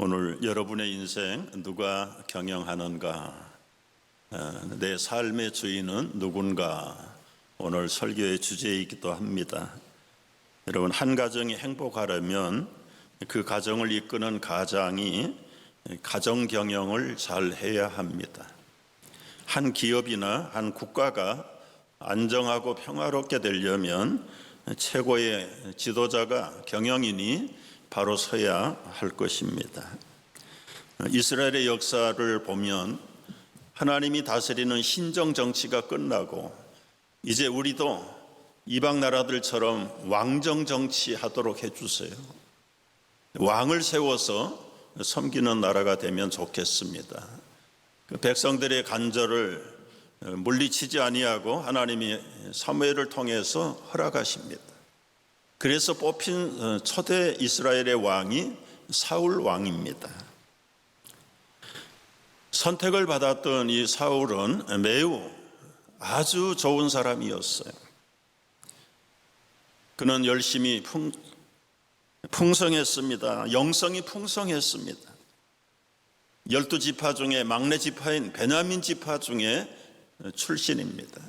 오늘 여러분의 인생 누가 경영하는가? 내 삶의 주인은 누군가? 오늘 설교의 주제이기도 합니다. 여러분, 한 가정이 행복하려면 그 가정을 이끄는 가장이 가정 경영을 잘 해야 합니다. 한 기업이나 한 국가가 안정하고 평화롭게 되려면 최고의 지도자가 경영인이 바로 서야 할 것입니다. 이스라엘의 역사를 보면 하나님이 다스리는 신정 정치가 끝나고 이제 우리도 이방 나라들처럼 왕정 정치하도록 해주세요. 왕을 세워서 섬기는 나라가 되면 좋겠습니다. 그 백성들의 간절을 물리치지 아니하고 하나님이 사무엘을 통해서 허락하십니다. 그래서 뽑힌 초대 이스라엘의 왕이 사울 왕입니다. 선택을 받았던 이 사울은 매우 아주 좋은 사람이었어요. 그는 열심히 풍성했습니다. 영성이 풍성했습니다. 12지파 중에 막내 지파인 베냐민 지파 중에 출신입니다.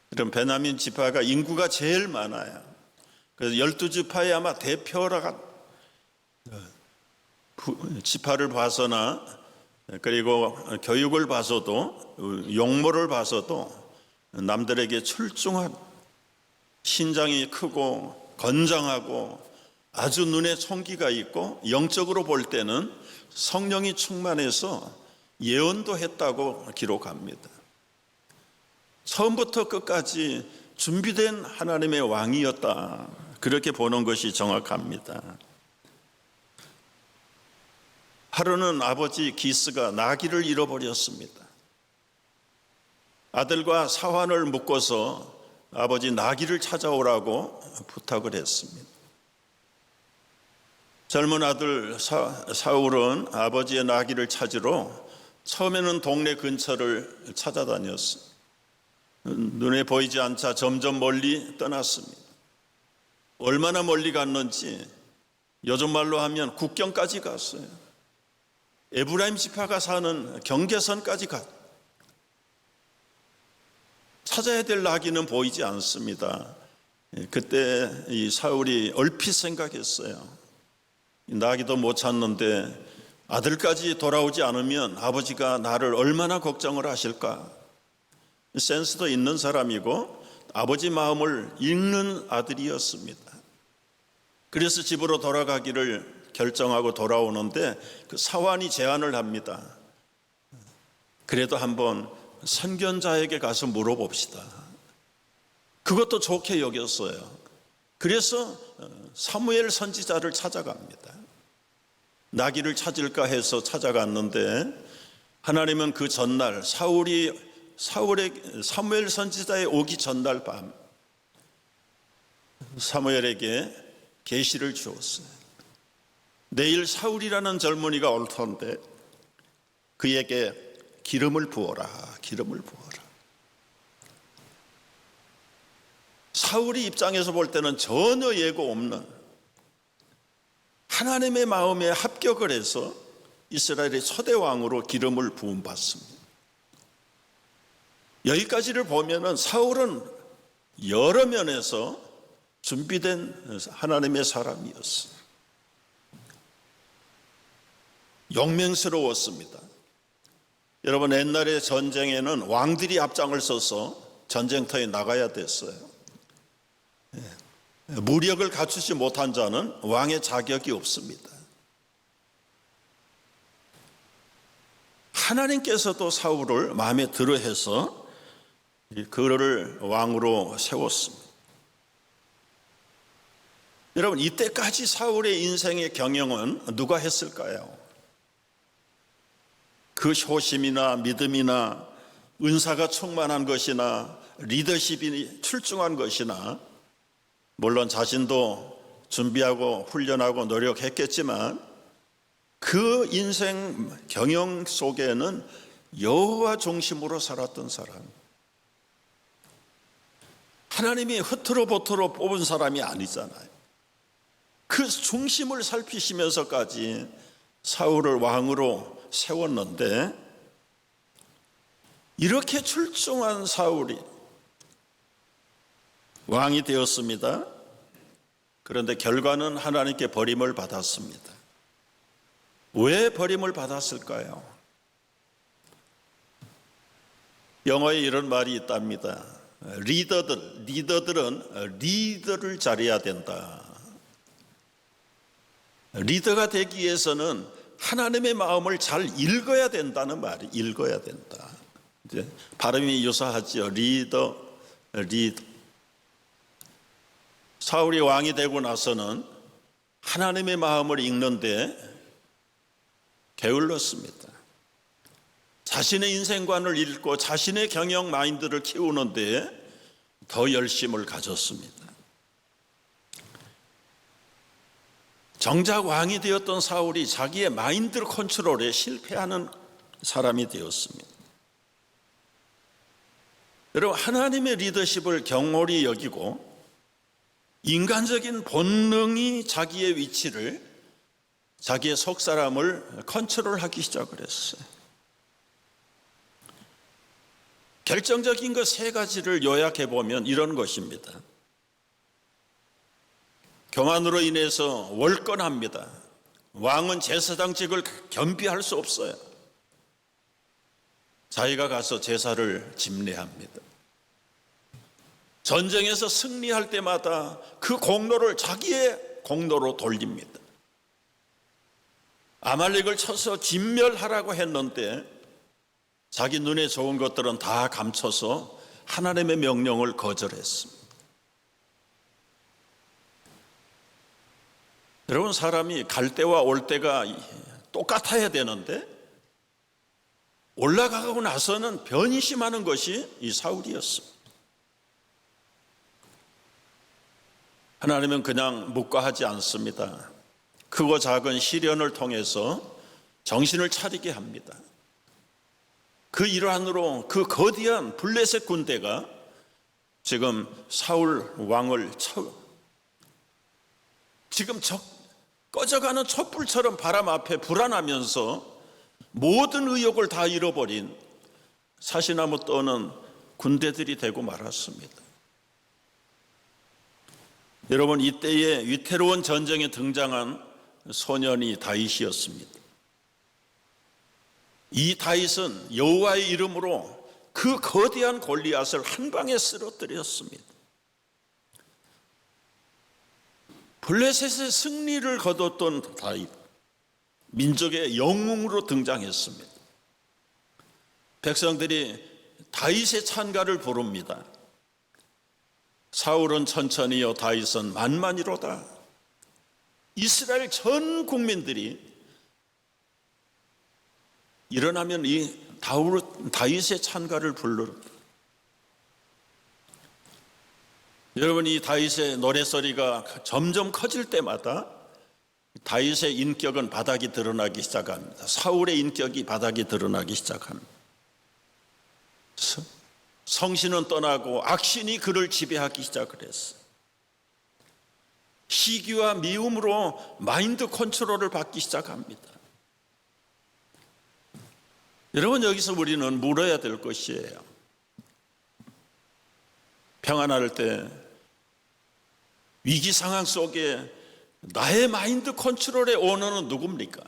그럼 베냐민 지파가 인구가 제일 많아요. 그래서 12지파의 아마 대표라 지파를 봐서나 그리고 교육을 봐서도 용모를 봐서도 남들에게 출중한 신장이 크고 건장하고 아주 눈에 총기가 있고 영적으로 볼 때는 성령이 충만해서 예언도 했다고 기록합니다. 처음부터 끝까지 준비된 하나님의 왕이었다, 그렇게 보는 것이 정확합니다. 하루는 아버지 기스가 나귀를 잃어버렸습니다. 아들과 사환을 묶어서 아버지 나귀를 찾아오라고 부탁을 했습니다. 젊은 아들 사울은 아버지의 나귀를 찾으러 처음에는 동네 근처를 찾아다녔어요. 눈에 보이지 않자 점점 멀리 떠났습니다. 얼마나 멀리 갔는지 요즘 말로 하면 국경까지 갔어요. 에브라임 지파가 사는 경계선까지 찾아야 될 나귀는 보이지 않습니다. 그때 이 사울이 얼핏 생각했어요. 나귀도 못 찾는데 아들까지 돌아오지 않으면 아버지가 나를 얼마나 걱정을 하실까? 센스도 있는 사람이고 아버지 마음을 읽는 아들이었습니다. 그래서 집으로 돌아가기를 결정하고 돌아오는데 그 사환이 제안을 합니다. 그래도 한번 선견자에게 가서 물어봅시다. 그것도 좋게 여겼어요. 그래서 사무엘 선지자를 찾아갑니다. 나귀를 찾을까 해서 찾아갔는데 하나님은 그 전날 사무엘 선지자의 오기 전날 밤 사무엘에게 계시를 주었어요. 내일 사울이라는 젊은이가 올 텐데 그에게 기름을 부어라. 기름을 부어라. 사울이 입장에서 볼 때는 전혀 예고 없는 하나님의 마음에 합격을 해서 이스라엘의 초대 왕으로 기름을 부음 받습니다. 여기까지를 보면은 사울은 여러 면에서 준비된 하나님의 사람이었어요. 용맹스러웠습니다. 여러분, 옛날의 전쟁에는 왕들이 앞장을 서서 전쟁터에 나가야 됐어요. 무력을 갖추지 못한 자는 왕의 자격이 없습니다. 하나님께서도 사울을 마음에 들어 해서 그를 왕으로 세웠습니다. 여러분, 이때까지 사울의 인생의 경영은 누가 했을까요? 그 효심이나 믿음이나 은사가 충만한 것이나 리더십이 출중한 것이나, 물론 자신도 준비하고 훈련하고 노력했겠지만 그 인생 경영 속에는 여호와 중심으로 살았던 사람, 하나님이 흐트러보트로 뽑은 사람이 아니잖아요. 그 중심을 살피시면서까지 사울을 왕으로 세웠는데 이렇게 출중한 사울이 왕이 되었습니다. 그런데 결과는 하나님께 버림을 받았습니다. 왜 버림을 받았을까요? 영어에 이런 말이 있답니다. 리더들은 리더를 잘해야 된다. 리더가 되기 위해서는 하나님의 마음을 잘 읽어야 된다는 말이 읽어야 된다. 이제 발음이 유사하죠. 리더. 사울이 왕이 되고 나서는 하나님의 마음을 읽는데 게을렀습니다. 자신의 인생관을 읽고 자신의 경영 마인드를 키우는데 더 열심을 가졌습니다. 정작 왕이 되었던 사울이 자기의 마인드 컨트롤에 실패하는 사람이 되었습니다. 여러분, 하나님의 리더십을 경홀히 여기고 인간적인 본능이 자기의 위치를, 자기의 속사람을 컨트롤하기 시작을 했어요. 결정적인 것 세 가지를 요약해 보면 이런 것입니다. 교만으로 인해서 월권합니다. 왕은 제사장직을 겸비할 수 없어요. 자기가 가서 제사를 집례합니다. 전쟁에서 승리할 때마다 그 공로를 자기의 공로로 돌립니다. 아말렉을 쳐서 진멸하라고 했는데 자기 눈에 좋은 것들은 다 감춰서 하나님의 명령을 거절했습니다. 여러분, 사람이 갈 때와 올 때가 똑같아야 되는데 올라가고 나서는 변심하는 것이 이 사울이었습니다. 하나님은 그냥 묵과하지 않습니다. 크고 작은 시련을 통해서 정신을 차리게 합니다. 그 일환으로 그 거대한 블레셋 군대가 지금 사울 왕을 지금 꺼져가는 촛불처럼 바람 앞에 불안하면서 모든 의욕을 다 잃어버린 사시나무 떠는 군대들이 되고 말았습니다. 여러분, 이때에 위태로운 전쟁에 등장한 소년이 다윗이었습니다. 이 다윗은 여호와의 이름으로 그 거대한 골리앗을 한 방에 쓰러뜨렸습니다. 블레셋의 승리를 거뒀던 다윗, 민족의 영웅으로 등장했습니다. 백성들이 다윗의 찬가를 부릅니다. 사울은 천천히요 다윗은 만만히로다. 이스라엘 전 국민들이 일어나면 이 다윗의 찬가를 부르는, 여러분, 이 다윗의 노래소리가 점점 커질 때마다 다윗의 인격은 바닥이 드러나기 시작합니다. 사울의 인격이 바닥이 드러나기 시작합니다. 성신은 떠나고 악신이 그를 지배하기 시작을 했어요. 시기와 미움으로 마인드 컨트롤을 받기 시작합니다. 여러분, 여기서 우리는 물어야 될 것이에요. 평안할 때 위기 상황 속에 나의 마인드 컨트롤의 오너는 누굽니까?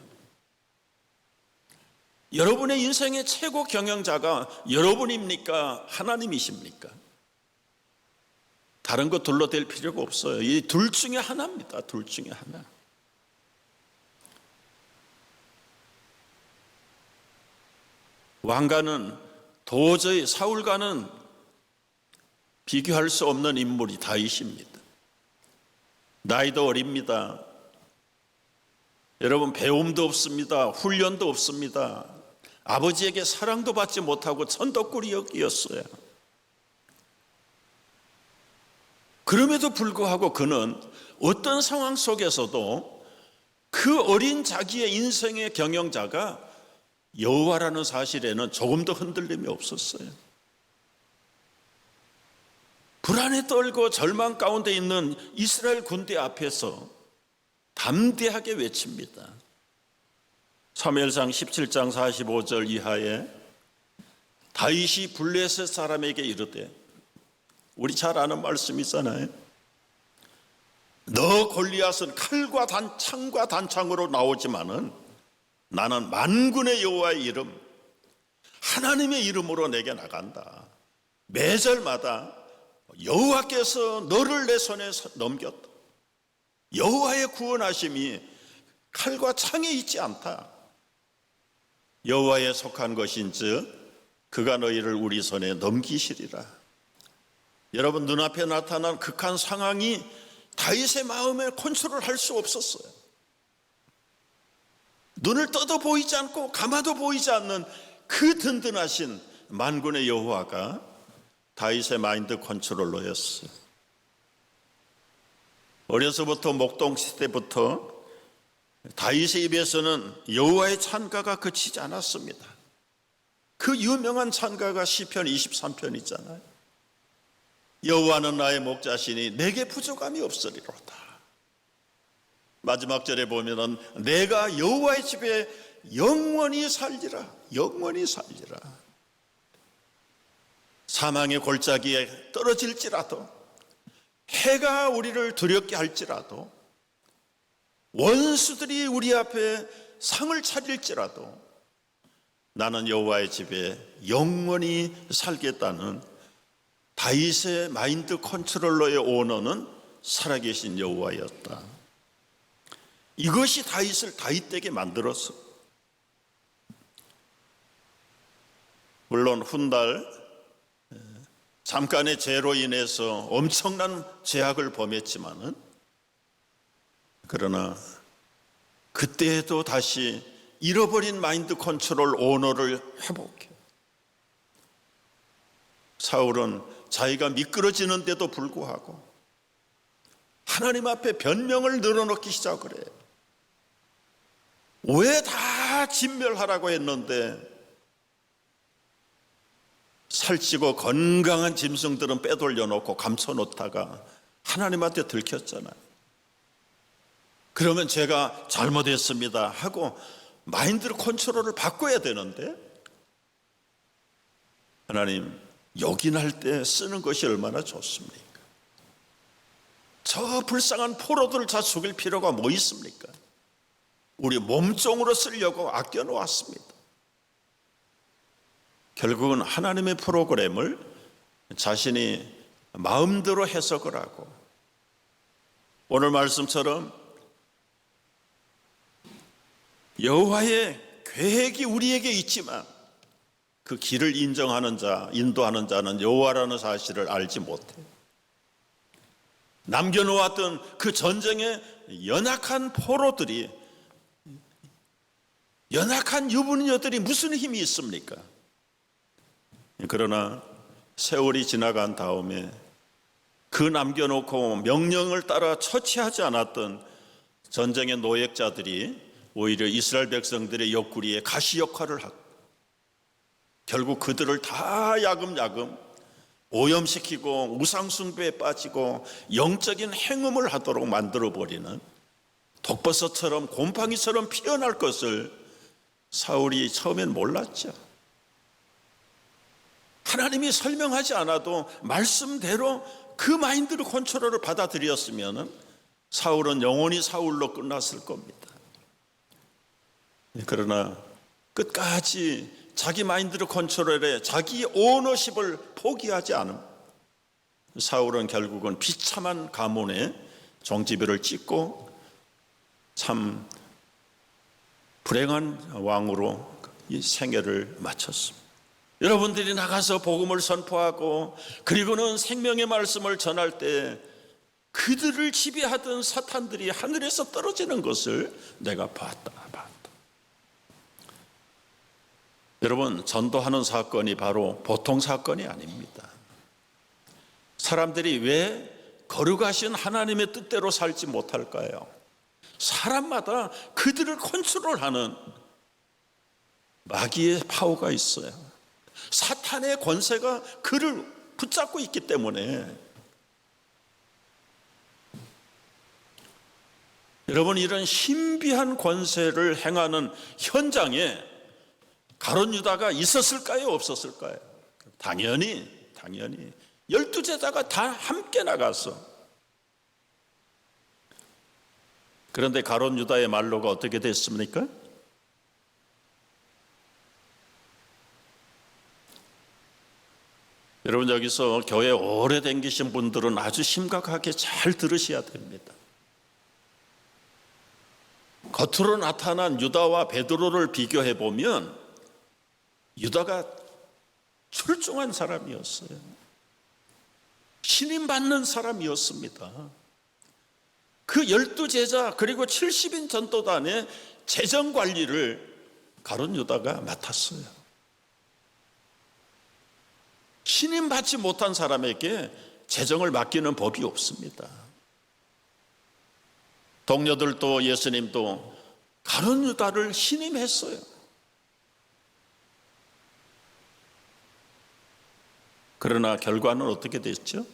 여러분의 인생의 최고 경영자가 여러분입니까? 하나님이십니까? 다른 거 둘러댈 필요가 없어요. 이 둘 중에 하나입니다. 둘 중에 하나. 왕과는 도저히, 사울과는 비교할 수 없는 인물이 다윗입니다. 나이도 어립니다. 여러분, 배움도 없습니다. 훈련도 없습니다. 아버지에게 사랑도 받지 못하고 천덕꾸리였어요. 그럼에도 불구하고 그는 어떤 상황 속에서도 그 어린 자기의 인생의 경영자가 여호와라는 사실에는 조금도 흔들림이 없었어요. 불안에 떨고 절망 가운데 있는 이스라엘 군대 앞에서 담대하게 외칩니다. 사무엘상 17장 45절 이하에 다윗이 블레셋 사람에게 이르되, 우리 잘 아는 말씀 있잖아요. 너 골리앗은 칼과 창과 단창으로 나오지만은 나는 만군의 여호와의 이름, 하나님의 이름으로 내게 나간다. 매절마다 여호와께서 너를 내 손에 넘겼다. 여호와의 구원하심이 칼과 창에 있지 않다. 여호와에 속한 것인즉 그가 너희를 우리 손에 넘기시리라. 여러분, 눈앞에 나타난 극한 상황이 다윗의 마음에 컨트롤할 수 없었어요. 눈을 떠도 보이지 않고 감아도 보이지 않는 그 든든하신 만군의 여호와가 다윗의 마인드 컨트롤러였어요. 어려서부터 목동시 때부터 다윗의 입에서는 여호와의 찬가가 그치지 않았습니다. 그 유명한 찬가가 시편 23편 있잖아요. 여호와는 나의 목자시니 내게 부족함이 없으리로다. 마지막 절에 보면은 내가 여호와의 집에 영원히 살리라. 영원히 살리라. 사망의 골짜기에 떨어질지라도, 해가 우리를 두렵게 할지라도, 원수들이 우리 앞에 상을 차릴지라도 나는 여호와의 집에 영원히 살겠다는 다윗의 마인드 컨트롤러의 오너는 살아계신 여호와였다. 이것이 다윗을 다윗되게 만들었어. 물론 훗날 잠깐의 죄로 인해서 엄청난 죄악을 범했지만은, 그러나 그때에도 다시 잃어버린 마인드 컨트롤 오너를 회복해. 사울은 자기가 미끄러지는데도 불구하고 하나님 앞에 변명을 늘어놓기 시작을 해요. 왜 다 진멸하라고 했는데 살찌고 건강한 짐승들은 빼돌려 놓고 감춰놓다가 하나님한테 들켰잖아요. 그러면 제가 잘못했습니다 하고 마인드 컨트롤을 바꿔야 되는데, 하나님 요긴할 때 쓰는 것이 얼마나 좋습니까? 저 불쌍한 포로들을 다 죽일 필요가 뭐 있습니까? 우리 몸종으로 쓰려고 아껴놓았습니다. 결국은 하나님의 프로그램을 자신이 마음대로 해석을 하고, 오늘 말씀처럼 여호와의 계획이 우리에게 있지만 그 길을 인정하는 자, 인도하는 자는 여호와라는 사실을 알지 못해. 남겨놓았던 그 전쟁의 연약한 포로들이, 연약한 유부녀들이 무슨 힘이 있습니까? 그러나 세월이 지나간 다음에 그 남겨놓고 명령을 따라 처치하지 않았던 전쟁의 노획자들이 오히려 이스라엘 백성들의 옆구리에 가시 역할을 하고, 결국 그들을 다 야금야금 오염시키고 우상숭배에 빠지고 영적인 행음을 하도록 만들어버리는, 독버섯처럼 곰팡이처럼 피어날 것을 사울이 처음엔 몰랐죠. 하나님이 설명하지 않아도 말씀대로 그 마인드를 컨트롤을 받아들였으면 사울은 영원히 사울로 끝났을 겁니다. 그러나 끝까지 자기 마인드를 컨트롤해 자기 오너십을 포기하지 않음, 사울은 결국은 비참한 가문에 종지부를 찍고 참 불행한 왕으로 이 생애를 마쳤습니다. 여러분들이 나가서 복음을 선포하고 그리고는 생명의 말씀을 전할 때 그들을 지배하던 사탄들이 하늘에서 떨어지는 것을 내가 봤다. 여러분, 전도하는 사건이 바로 보통 사건이 아닙니다. 사람들이 왜 거룩하신 하나님의 뜻대로 살지 못할까요? 사람마다 그들을 컨트롤하는 마귀의 파워가 있어요. 사탄의 권세가 그를 붙잡고 있기 때문에 여러분, 이런 신비한 권세를 행하는 현장에 가룟 유다가 있었을까요? 없었을까요? 당연히 12제자가 다 함께 나갔어. 그런데 가룟 유다의 말로가 어떻게 됐습니까? 여러분, 여기서 교회 오래 다니신 분들은 아주 심각하게 잘 들으셔야 됩니다. 겉으로 나타난 유다와 베드로를 비교해 보면 유다가 출중한 사람이었어요. 신임 받는 사람이었습니다. 그 12제자 그리고 70인 전도단의 재정 관리를 가룟 유다가 맡았어요. 신임 받지 못한 사람에게 재정을 맡기는 법이 없습니다. 동료들도 예수님도 가룟 유다를 신임했어요. 그러나 결과는 어떻게 됐죠?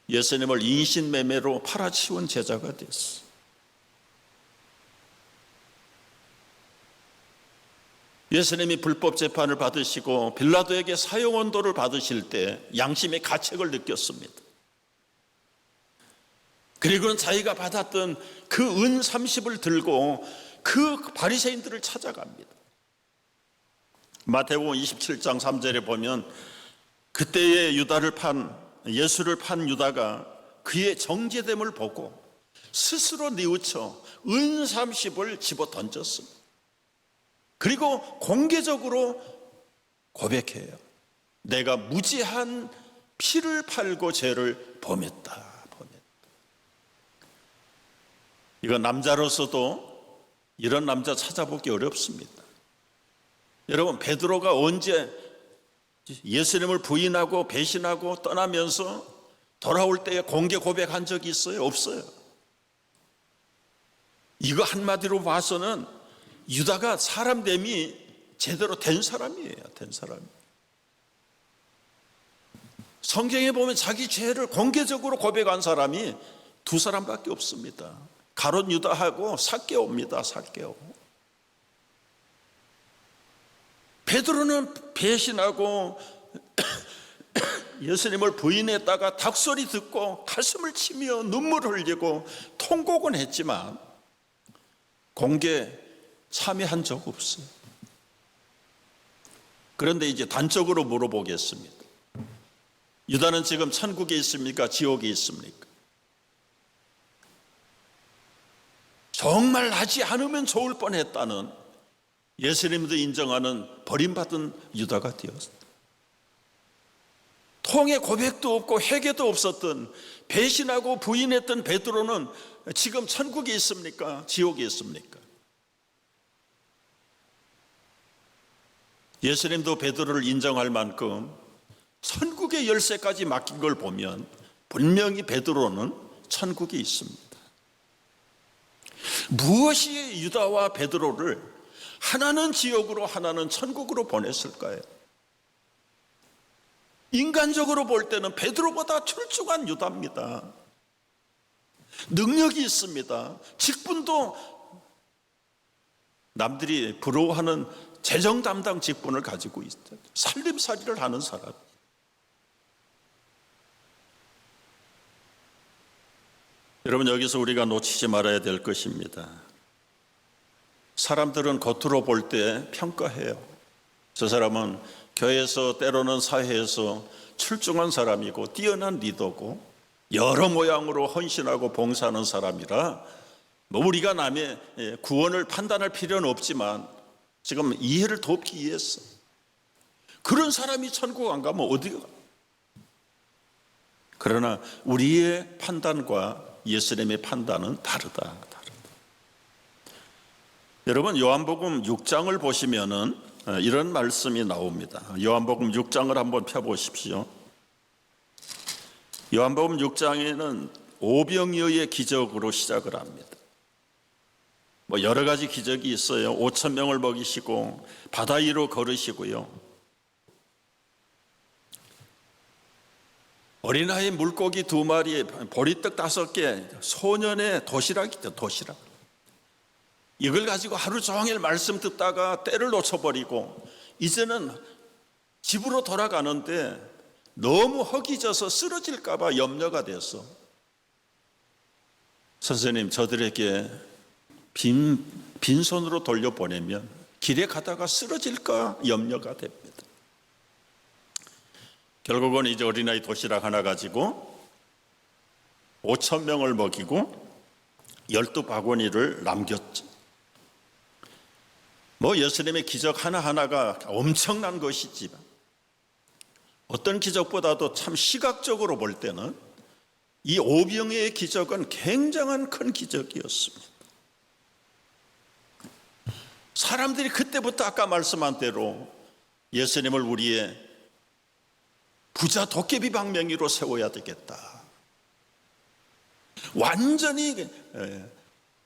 예수님을 인신매매로 팔아치운 제자가 됐어. 예수님이 불법 재판을 받으시고 빌라도에게 사형언도를 받으실 때 양심의 가책을 느꼈습니다. 그리고는 자기가 받았던 그 은 30을 들고 그 바리새인들을 찾아갑니다. 마태복음 27장 3절에 보면 그때의 예수를 판 유다가 그의 정죄됨을 보고 스스로 뉘우쳐 은 30을 집어 던졌습니다. 그리고 공개적으로 고백해요. 내가 무지한 피를 팔고 죄를 범했다. 이거 남자로서도 이런 남자 찾아보기 어렵습니다. 여러분, 베드로가 언제 예수님을 부인하고 배신하고 떠나면서 돌아올 때에 공개 고백한 적이 있어요? 없어요. 이거 한마디로 봐서는 유다가 사람됨이 제대로 된 사람이에요. 된 사람. 성경에 보면 자기 죄를 공개적으로 고백한 사람이 두 사람밖에 없습니다. 가룟 유다하고 삭개오입니다. 삭개오. 베드로는 배신하고 예수님을 부인했다가 닭소리 듣고 가슴을 치며 눈물을 흘리고 통곡은 했지만 공개 참여한 적 없어요. 그런데 이제 단적으로 물어보겠습니다. 유다는 지금 천국에 있습니까? 지옥에 있습니까? 정말 하지 않으면 좋을 뻔했다는 예수님도 인정하는 버림받은 유다가 되었습니다. 통의 고백도 없고 회개도 없었던 배신하고 부인했던 베드로는 지금 천국에 있습니까? 지옥에 있습니까? 예수님도 베드로를 인정할 만큼 천국의 열쇠까지 맡긴 걸 보면 분명히 베드로는 천국에 있습니다. 무엇이 유다와 베드로를 하나는 지옥으로 하나는 천국으로 보냈을까요? 인간적으로 볼 때는 베드로보다 출중한 유다입니다. 능력이 있습니다. 직분도 남들이 부러워하는 재정 담당 직분을 가지고 있어요. 살림살이를 하는 사람. 여러분, 여기서 우리가 놓치지 말아야 될 것입니다. 사람들은 겉으로 볼 때 평가해요. 저 사람은 교회에서 때로는 사회에서 출중한 사람이고 뛰어난 리더고 여러 모양으로 헌신하고 봉사하는 사람이라 우리가 남의 구원을 판단할 필요는 없지만 지금 이해를 돕기 위해서 그런 사람이 천국 안 가면 어디가? 그러나 우리의 판단과 예수님의 판단은 다르다. 여러분, 요한복음 6장을 보시면은 이런 말씀이 나옵니다. 요한복음 6장을 한번 펴보십시오. 요한복음 6장에는 오병이어의 기적으로 시작을 합니다. 여러 가지 기적이 있어요. 5천 명을 먹이시고 바다 위로 걸으시고요. 어린아이 물고기 2마리, 보리떡 5개, 소년의 도시락이죠, 도시락. 이걸 가지고 하루 종일 말씀 듣다가 때를 놓쳐버리고 이제는 집으로 돌아가는데 너무 허기져서 쓰러질까 봐 염려가 됐어. 선생님, 저들에게 빈손으로 돌려보내면 길에 가다가 쓰러질까 염려가 됩니다. 결국은 이제 어린아이 도시락 하나 가지고 5,000명을 먹이고 12바구니를 남겼지. 예수님의 기적 하나하나가 엄청난 것이지만 어떤 기적보다도 참 시각적으로 볼 때는 이 오병이의 기적은 굉장한 큰 기적이었습니다. 사람들이 그때부터 아까 말씀한 대로 예수님을 우리의 부자 도깨비 방맹이로 세워야 되겠다. 완전히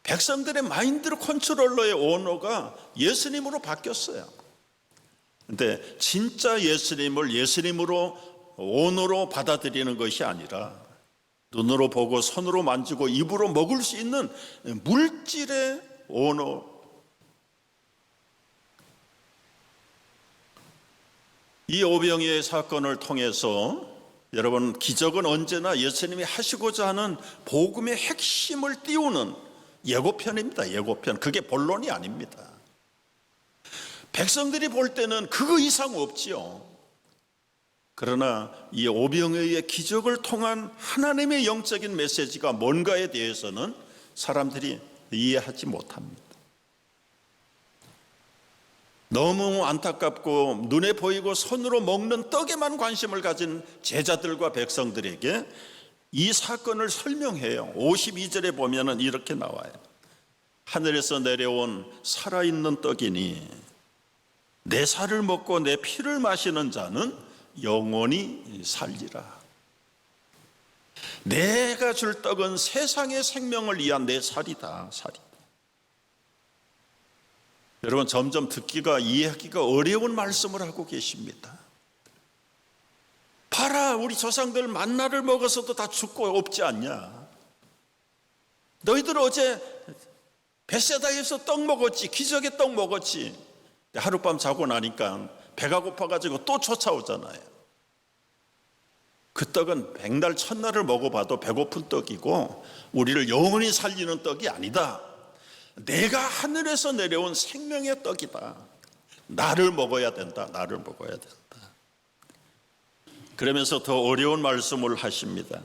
백성들의 마인드 컨트롤러의 오너가 예수님으로 바뀌었어요. 근데 진짜 예수님을 예수님으로 오너로 받아들이는 것이 아니라 눈으로 보고 손으로 만지고 입으로 먹을 수 있는 물질의 오너. 이 오병이의 사건을 통해서 여러분, 기적은 언제나 예수님이 하시고자 하는 복음의 핵심을 띄우는 예고편입니다. 예고편. 그게 본론이 아닙니다. 백성들이 볼 때는 그거 이상 없지요. 그러나 이 오병이의 기적을 통한 하나님의 영적인 메시지가 뭔가에 대해서는 사람들이 이해하지 못합니다. 너무 안타깝고 눈에 보이고 손으로 먹는 떡에만 관심을 가진 제자들과 백성들에게 이 사건을 설명해요. 52절에 보면은 이렇게 나와요. 하늘에서 내려온 살아있는 떡이니 내 살을 먹고 내 피를 마시는 자는 영원히 살리라. 내가 줄 떡은 세상의 생명을 위한 내 살이다. 살이다. 여러분, 점점 듣기가 이해하기가 어려운 말씀을 하고 계십니다. 봐라, 우리 조상들 만나를 먹어서도 다 죽고 없지 않냐. 너희들 어제 벳세다에서 떡 먹었지, 기적의 떡 먹었지. 하룻밤 자고 나니까 배가 고파가지고 또 쫓아오잖아요. 그 떡은 백날 첫날을 먹어봐도 배고픈 떡이고 우리를 영원히 살리는 떡이 아니다. 내가 하늘에서 내려온 생명의 떡이다. 나를 먹어야 된다. 나를 먹어야 된다. 그러면서 더 어려운 말씀을 하십니다.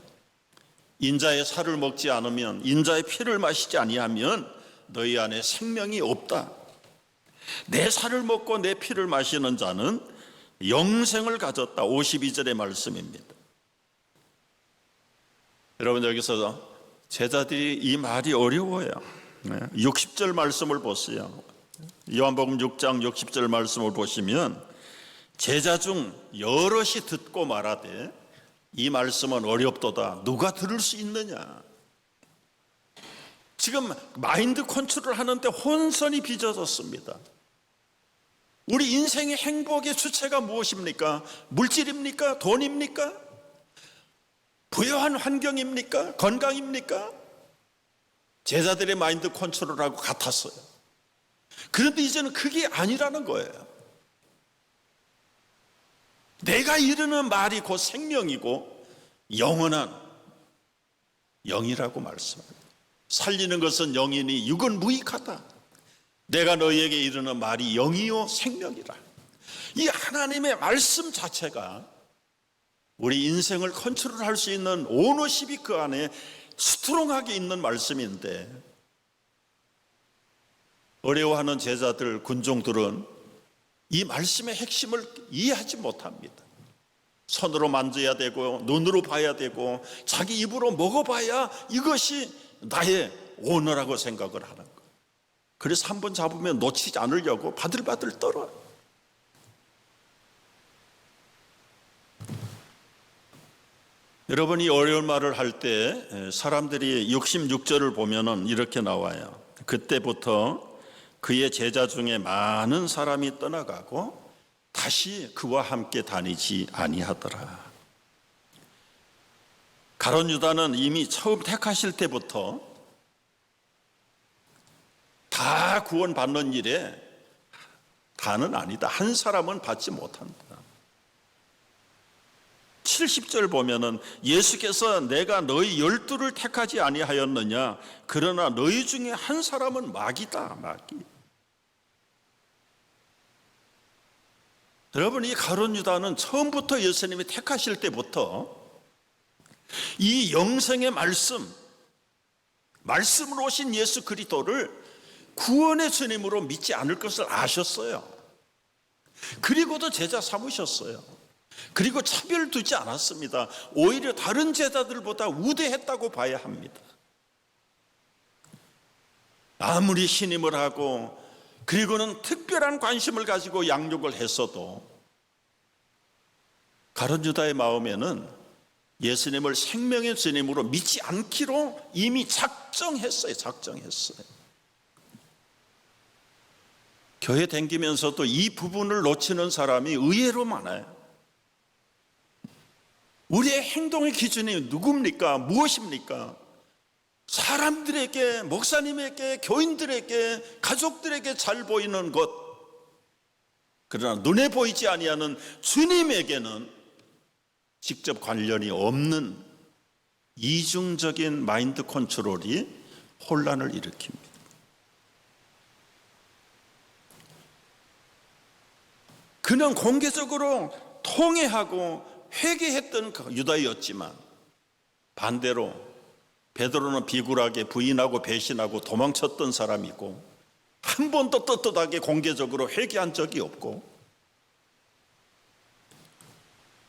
인자의 살을 먹지 않으면, 인자의 피를 마시지 아니하면 너희 안에 생명이 없다. 내 살을 먹고 내 피를 마시는 자는 영생을 가졌다. 52절의 말씀입니다. 여러분, 여기서 제자들이 이 말이 어려워요. 60절 말씀을 보세요. 요한복음 6장 60절 말씀을 보시면 제자 중 여럿이 듣고 말하되 이 말씀은 어렵도다. 누가 들을 수 있느냐. 지금 마인드 컨트롤 하는데 혼선이 빚어졌습니다. 우리 인생의 행복의 주체가 무엇입니까? 물질입니까? 돈입니까? 부유한 환경입니까? 건강입니까? 제자들의 마인드 컨트롤하고 같았어요. 그런데 이제는 그게 아니라는 거예요. 내가 이르는 말이 곧 생명이고 영원한 영이라고 말씀합니다. 살리는 것은 영이니 육은 무익하다. 내가 너희에게 이르는 말이 영이요 생명이라. 이 하나님의 말씀 자체가 우리 인생을 컨트롤할 수 있는 오너십이 그 안에 스트롱하게 있는 말씀인데, 어려워하는 제자들, 군종들은 이 말씀의 핵심을 이해하지 못합니다. 손으로 만져야 되고 눈으로 봐야 되고 자기 입으로 먹어봐야 이것이 나의 오너라고 생각을 하는 거예요. 그래서 한번 잡으면 놓치지 않으려고 바들바들 떨어요. 여러분이 어려운 말을 할 때 사람들이 66절을 보면은 이렇게 나와요. 그때부터 그의 제자 중에 많은 사람이 떠나가고 다시 그와 함께 다니지 아니하더라. 가룟 유다는 이미 처음 택하실 때부터 다 구원받는 일에 다는 아니다. 한 사람은 받지 못한다. 70절 보면은 예수께서 내가 너희 12를 택하지 아니하였느냐? 그러나 너희 중에 한 사람은 마귀다. 마귀. 여러분, 이 가룟 유다는 처음부터 예수님이 택하실 때부터 이 영생의 말씀으로 오신 예수 그리스도를 구원의 주님으로 믿지 않을 것을 아셨어요. 그리고도 제자 삼으셨어요. 그리고 차별 두지 않았습니다. 오히려 다른 제자들보다 우대했다고 봐야 합니다. 아무리 신임을 하고 그리고는 특별한 관심을 가지고 양육을 했어도 가룟 유다의 마음에는 예수님을 생명의 주님으로 믿지 않기로 이미 작정했어요. 교회 다니면서도 이 부분을 놓치는 사람이 의외로 많아요. 우리의 행동의 기준이 누굽니까? 무엇입니까? 사람들에게, 목사님에게, 교인들에게, 가족들에게 잘 보이는 것, 그러나 눈에 보이지 아니하는 주님에게는 직접 관련이 없는 이중적인 마인드 컨트롤이 혼란을 일으킵니다. 그는 공개적으로 통회하고 회개했던 유다였지만 반대로 베드로는 비굴하게 부인하고 배신하고 도망쳤던 사람이고 한 번도 떳떳하게 공개적으로 회개한 적이 없고,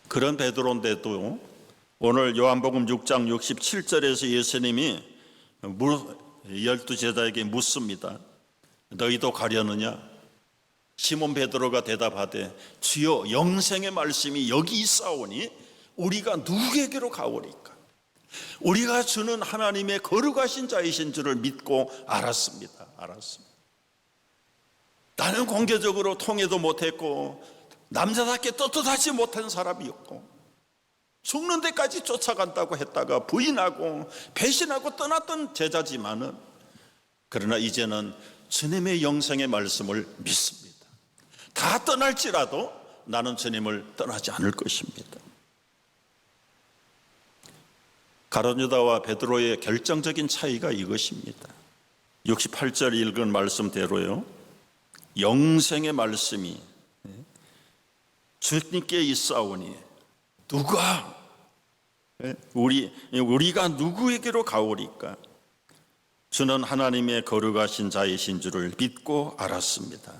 그런 베드로인데도 오늘 요한복음 6장 67절에서 예수님이 12제자에게 묻습니다. 너희도 가려느냐? 시몬 베드로가 대답하되 주여 영생의 말씀이 여기 있사오니 우리가 누구에게로 가오리까? 우리가 주는 하나님의 거룩하신 자이신 줄을 믿고 알았습니다. 나는 공개적으로 통해도 못했고 남자답게 떳떳하지 못한 사람이었고 죽는 데까지 쫓아간다고 했다가 부인하고 배신하고 떠났던 제자지만은 그러나 이제는 주님의 영생의 말씀을 믿습니다. 다 떠날지라도 나는 주님을 떠나지 않을 것입니다. 가룟 유다와 베드로의 결정적인 차이가 이것입니다. 68절 읽은 말씀대로요, 영생의 말씀이 주님께 있사오니 우리가 누구에게로 가오리까? 주는 하나님의 거룩하신 자이신 줄을 믿고 알았습니다.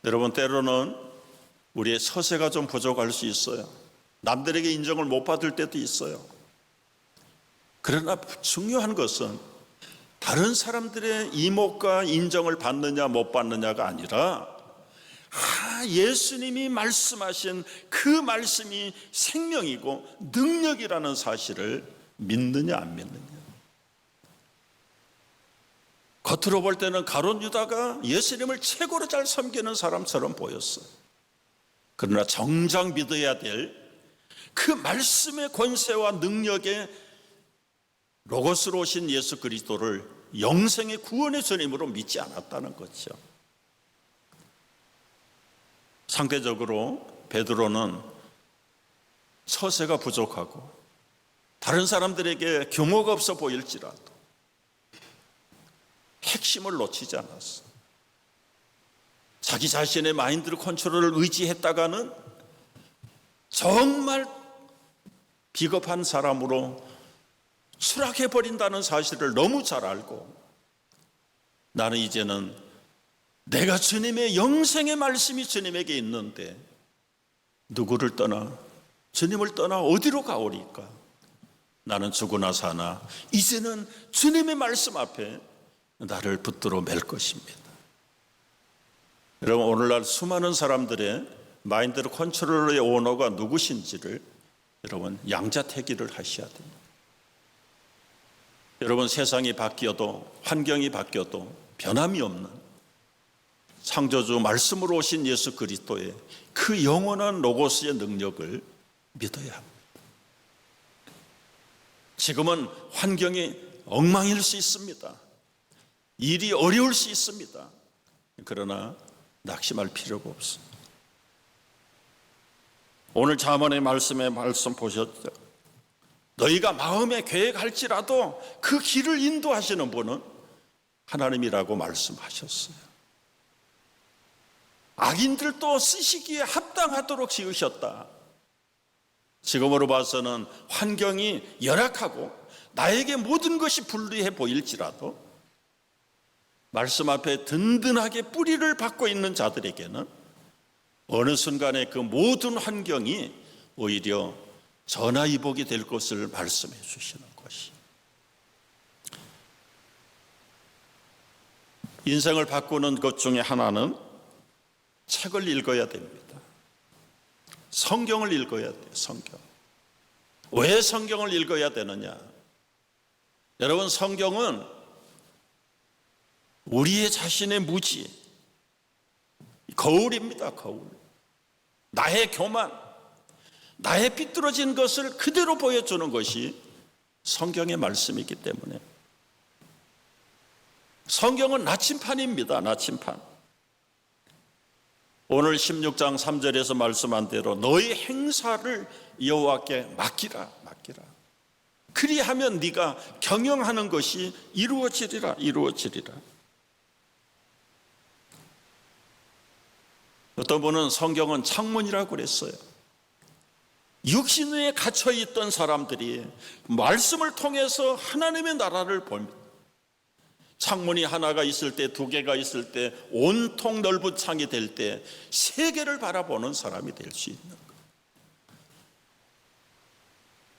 여러분, 때로는 우리의 서세가 좀 부족할 수 있어요. 남들에게 인정을 못 받을 때도 있어요. 그러나 중요한 것은 다른 사람들의 이목과 인정을 받느냐 못 받느냐가 아니라 예수님이 말씀하신 그 말씀이 생명이고 능력이라는 사실을 믿느냐 안 믿느냐. 겉으로 볼 때는 가룟 유다가 예수님을 최고로 잘 섬기는 사람처럼 보였어요. 그러나 정작 믿어야 될 그 말씀의 권세와 능력의 로고스로 오신 예수 그리스도를 영생의 구원의 주님으로 믿지 않았다는 거죠. 상대적으로 베드로는 서세가 부족하고 다른 사람들에게 규모가 없어 보일지라도 핵심을 놓치지 않았어. 자기 자신의 마인드 컨트롤을 의지했다가는 정말 비겁한 사람으로 추락해버린다는 사실을 너무 잘 알고, 나는 이제는 내가 주님의 영생의 말씀이 주님에게 있는데 누구를 떠나, 주님을 떠나 어디로 가오리까? 나는 죽으나 사나 이제는 주님의 말씀 앞에 나를 붙들어 맬 것입니다. 여러분, 오늘날 수많은 사람들의 마인드 컨트롤의 오너가 누구신지를 여러분 양자택일을 하셔야 됩니다. 여러분, 세상이 바뀌어도 환경이 바뀌어도 변함이 없는 창조주 말씀으로 오신 예수 그리스도의 그 영원한 로고스의 능력을 믿어야 합니다. 지금은 환경이 엉망일 수 있습니다. 일이 어려울 수 있습니다. 그러나 낙심할 필요가 없습니다. 오늘 잠언의 말씀에 말씀 보셨죠? 너희가 마음에 계획할지라도 그 길을 인도하시는 분은 하나님이라고 말씀하셨어요. 악인들도 쓰시기에 합당하도록 지으셨다. 지금으로 봐서는 환경이 열악하고 나에게 모든 것이 불리해 보일지라도 말씀 앞에 든든하게 뿌리를 받고 있는 자들에게는 어느 순간에 그 모든 환경이 오히려 전화위복이 될 것을 말씀해 주시는 것이, 인생을 바꾸는 것 중에 하나는 책을 읽어야 됩니다. 성경을 읽어야 돼요. 성경. 왜 성경을 읽어야 되느냐? 여러분, 성경은 우리의 자신의 무지, 거울입니다. 거울. 나의 교만, 나의 삐뚤어진 것을 그대로 보여주는 것이 성경의 말씀이기 때문에 성경은 나침판입니다. 나침판. 오늘 16장 3절에서 말씀한 대로 너의 행사를 여호와께 맡기라. 그리하면 네가 경영하는 것이 이루어지리라. 어떤 분은 성경은 창문이라고 그랬어요. 육신에 갇혀있던 사람들이 말씀을 통해서 하나님의 나라를 봅니다. 창문이 하나가 있을 때, 두 개가 있을 때, 온통 넓은 창이 될 때 세계를 바라보는 사람이 될 수 있는 거예요.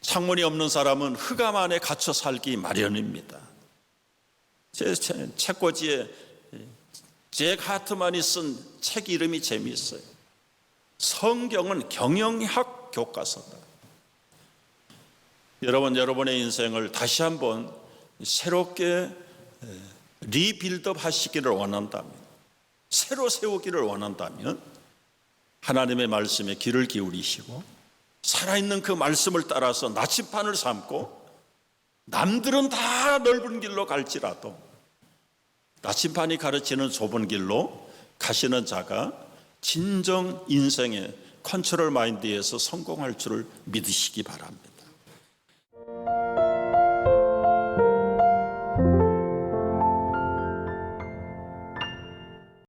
창문이 없는 사람은 흑암 안에 갇혀 살기 마련입니다. 제 책꽂이에 잭 하트만이 쓴 책 이름이 재미있어요. 성경은 경영학 교과서다. 여러분의 인생을 다시 한번 새롭게 리빌드업 하시기를 원한다면, 새로 세우기를 원한다면 하나님의 말씀에 귀를 기울이시고 살아있는 그 말씀을 따라서 나침판을 삼고, 남들은 다 넓은 길로 갈지라도 나침판이 가르치는 좁은 길로 가시는 자가 진정 인생의 컨트롤 마인드에서 성공할 줄을 믿으시기 바랍니다.